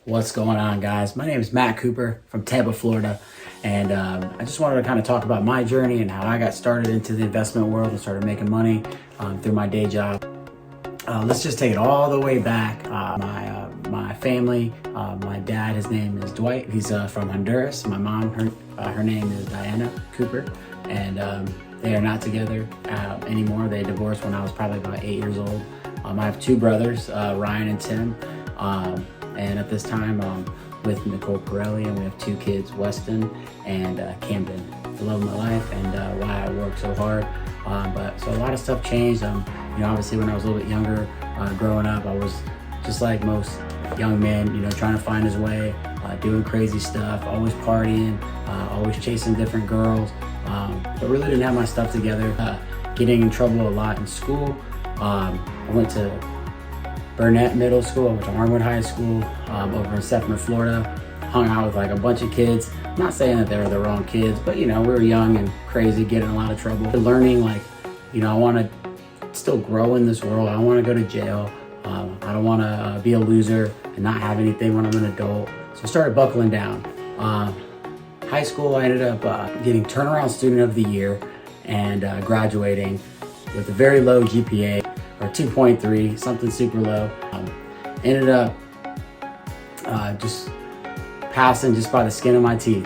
What's going on, guys? My name is Matt Cooper from Tampa, Florida, and I just wanted to kind of talk about my journey and how I got started into the investment world and started making money through my day job. Let's just take it all the way back. My family, my dad, his name is Dwight. He's from Honduras. My mom, her name is Diana Cooper, and they are not together anymore. They divorced when I was probably about 8 years old. I have two brothers, Ryan and Tim. And at this time, with Nicole Pirelli, and we have two kids, Weston and Camden. The love of my life and why I work so hard. So a lot of stuff changed. Obviously when I was a little bit younger, growing up, I was just like most young men, trying to find his way, doing crazy stuff, always partying, always chasing different girls, but really didn't have my stuff together. Getting in trouble a lot in school. I went to Burnett Middle School. I went to Armwood High School over in September, Florida. Hung out with like a bunch of kids. I'm not saying that they were the wrong kids, but we were young and crazy, getting in a lot of trouble. Learning I want to still grow in this world. I don't want to go to jail. I don't want to be a loser and not have anything when I'm an adult. So I started buckling down. High school, I ended up getting Turnaround Student of the Year and graduating with a very low GPA. Or 2.3, something super low. Ended up just passing just by the skin of my teeth,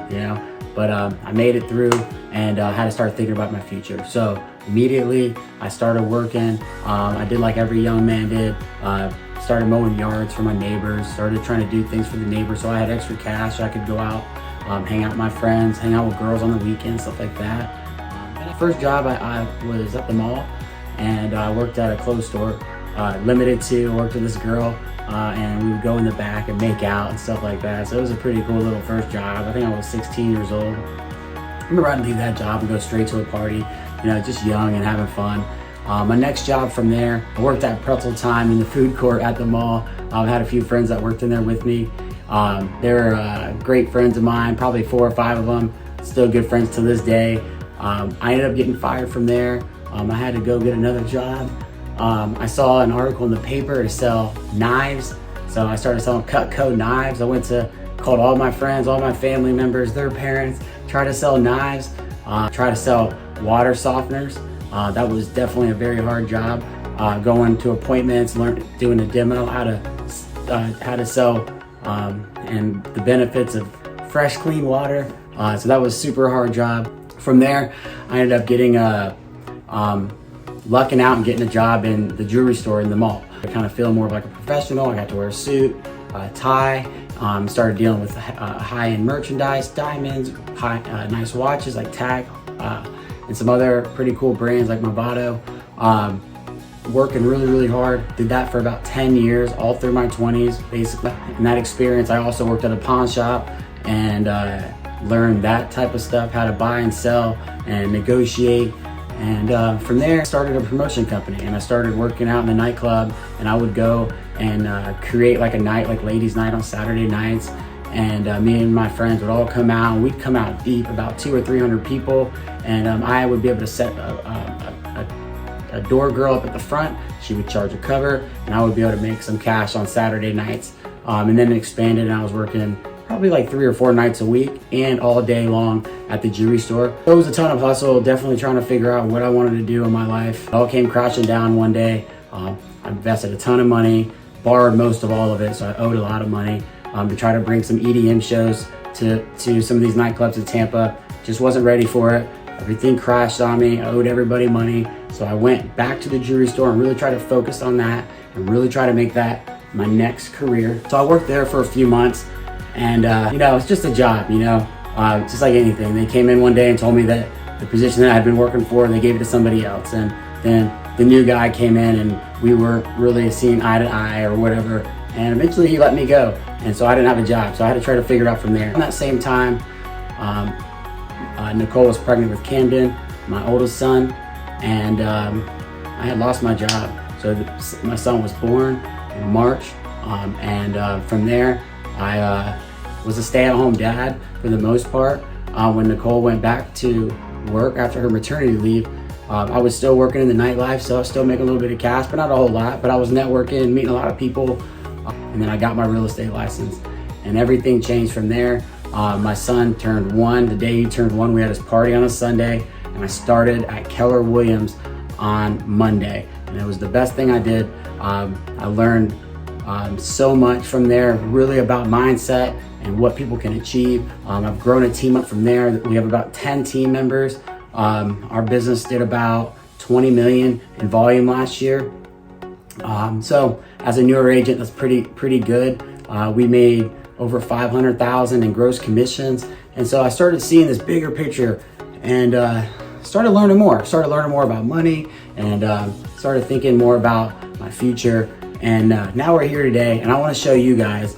But I made it through and had to start thinking about my future. So immediately I started working. I did like every young man did. Started mowing yards for my neighbors. Started trying to do things for the neighbors, so I had extra cash. I could go out, hang out with my friends, hang out with girls on the weekends, stuff like that. The first job I was at the mall. And I worked at a clothes store, limited to, worked with this girl, and we would go in the back and make out and stuff like that. So it was a pretty cool little first job. I think I was 16 years old. I remember I'd leave that job and go straight to a party, just young and having fun. My next job from there, I worked at Pretzel Time in the food court at the mall. I had a few friends that worked in there with me. They were great friends of mine, probably 4 or 5 of them, still good friends to this day. I ended up getting fired from there. I had to go get another job. I saw an article in the paper to sell knives. So I started selling Cutco knives. Called all my friends, all my family members, their parents, tried to sell knives, tried to sell water softeners. That was definitely a very hard job. Going to appointments, doing a demo, how to sell, and the benefits of fresh, clean water. So that was a super hard job. From there, I ended up getting lucking out and getting a job in the jewelry store in the mall. I kind of feel more like a professional. I got to wear a suit, a tie, started dealing with high-end merchandise, diamonds, nice watches like Tag, and some other pretty cool brands like Movado. Working really, really hard. Did that for about 10 years, all through my 20s, basically. In that experience, I also worked at a pawn shop and learned that type of stuff, how to buy and sell and negotiate. And from there, I started a promotion company and I started working out in the nightclub, and I would go and create like a night, like ladies' night on Saturday nights. And me and my friends would all come out, and we'd come out deep, about 200 or 300 people. And I would be able to set a door girl up at the front. She would charge a cover, and I would be able to make some cash on Saturday nights. And then it expanded, and I was working probably like 3 or 4 nights a week and all day long at the jewelry store. It was a ton of hustle, definitely trying to figure out what I wanted to do in my life. It all came crashing down one day. I invested a ton of money, borrowed most of all of it, so I owed a lot of money to try to bring some EDM shows to some of these nightclubs in Tampa. Just wasn't ready for it. Everything crashed on me. I owed everybody money. So I went back to the jewelry store and really tried to focus on that and really try to make that my next career. So I worked there for a few months. And, it's just a job, just like anything. They came in one day and told me that the position that I had been working for, they gave it to somebody else. And then the new guy came in and we weren't really seeing eye to eye or whatever. And eventually he let me go. And so I didn't have a job. So I had to try to figure it out from there. At that same time, Nicole was pregnant with Camden, my oldest son. And I had lost my job. So my son was born in March. From there, I was a stay-at-home dad for the most part. When Nicole went back to work after her maternity leave, I was still working in the nightlife, so I was still making a little bit of cash, but not a whole lot. But I was networking, meeting a lot of people, and then I got my real estate license. and everything changed from there. My son turned 1. The day he turned 1, we had his party on a Sunday, and I started at Keller Williams on Monday, and it was the best thing I did. I learned so much from there, really about mindset and what people can achieve. I've grown a team up from there. We have about 10 team members. Our business did about 20 million in volume last year. So as a newer agent, that's pretty good. We made over 500,000 in gross commissions. And so I started seeing this bigger picture and started learning more about money, and started thinking more about my future. And now we're here today, and I want to show you guys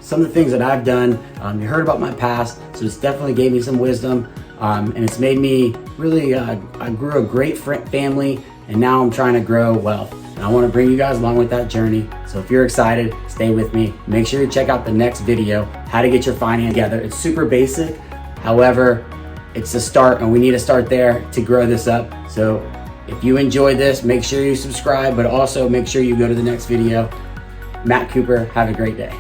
some of the things that I've done. You heard about my past, so it's definitely gave me some wisdom, and it's made me really, I grew a great family, and now I'm trying to grow wealth. And I want to bring you guys along with that journey. So if you're excited, stay with me. Make sure you check out the next video, how to get your finance together. It's super basic. However, it's a start, and we need to start there to grow this up. So if you enjoyed this, make sure you subscribe, but also make sure you go to the next video. Matt Cooper, have a great day.